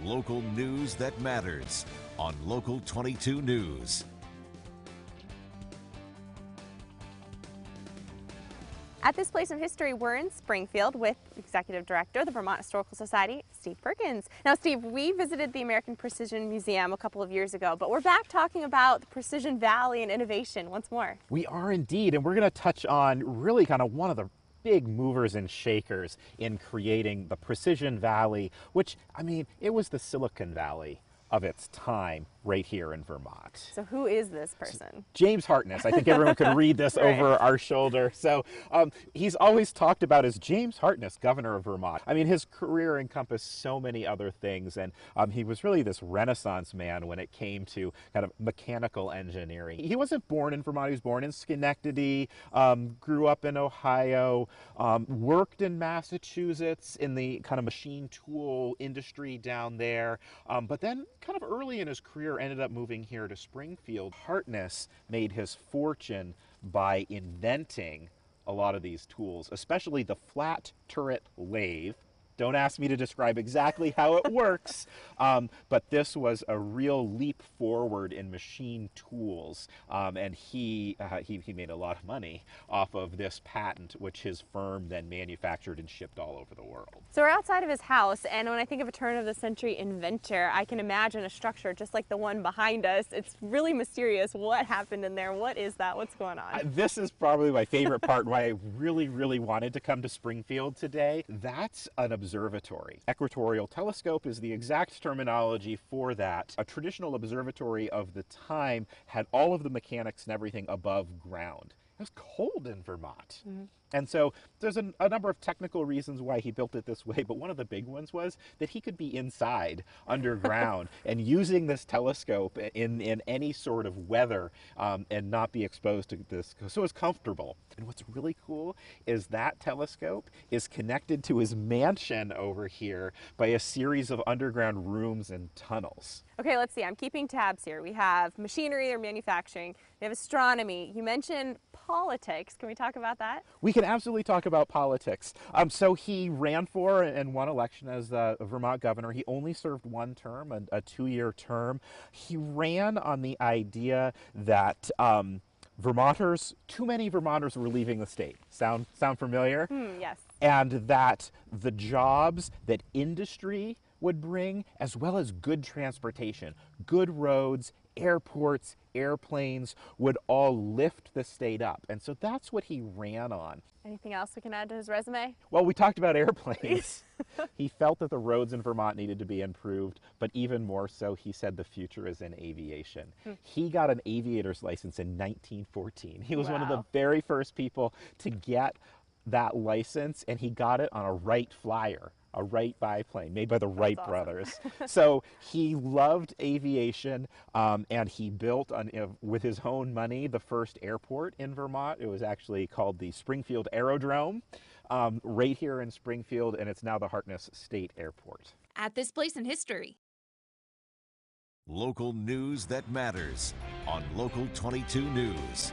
Local news that matters on Local 22 News. At this place in history, we're in Springfield with Executive Director of the Vermont Historical Society, Steve Perkins. Now, Steve, we visited the American Precision Museum a couple of years ago, but we're back talking about the Precision Valley and innovation once more. We are indeed, and we're going to touch on really kind of one of the big movers and shakers in creating the Precision Valley, which, I mean, it was the Silicon Valley of its time right here in Vermont. So who is this person? James Hartness. I think everyone could read this Right. over our shoulder. So he's always talked about as James Hartness, Governor of Vermont. I mean, his career encompassed so many other things, and he was really this Renaissance man when it came to kind of mechanical engineering. He wasn't born in Vermont. He was born in Schenectady, grew up in Ohio, worked in Massachusetts in the kind of machine tool industry down there, but then kind of early in his career ended up moving here to Springfield. Hartness made his fortune by inventing a lot of these tools, especially the flat turret lathe. Don't ask me to describe exactly how it works, but this was a real leap forward in machine tools, and he made a lot of money off of this patent, which his firm then manufactured and shipped all over the world. So we're outside of his house, and when I think of a turn-of-the-century inventor, I can imagine a structure just like the one behind us. It's really mysterious. What happened in there? What is that? What's going on? This is probably my favorite part, why I really wanted to come to Springfield today. That's an observatory. Equatorial telescope is the exact terminology for that. A traditional observatory of the time had all of the mechanics and everything above ground. It was cold in Vermont. Mm-hmm. And so there's a number of technical reasons why he built it this way, but one of the big ones was that he could be inside, underground, and using this telescope in any sort of weather and not be exposed to this. So it's comfortable. And what's really cool is that telescope is connected to his mansion over here by a series of underground rooms and tunnels. Okay, let's see. I'm keeping tabs here. We have machinery or manufacturing. We have astronomy. You mentioned politics. Can we talk about that? We can absolutely talk about politics. So he ran for and won election as the Vermont governor. He only served one term, a two-year term. He ran on the idea that Vermonters, too many Vermonters were leaving the state. Sound familiar? Yes. And that the jobs that industry would bring, as well as good transportation, good roads, airports, airplanes, would all lift the state up. And so that's what he ran on. Anything else we can add to his resume? Well, we talked about airplanes. He felt that the roads in Vermont needed to be improved, but even more so, he said the future is in aviation. He got an aviator's license in 1914. He was one of the very first people to get that license, and he got it on a Wright Flyer, a Wright biplane made by the Wright brothers. So he loved aviation, and he built, with his own money, the first airport in Vermont. It was actually called the Springfield Aerodrome, right here in Springfield, and it's now the Hartness State Airport. At this place in history. Local news that matters on Local 22 News.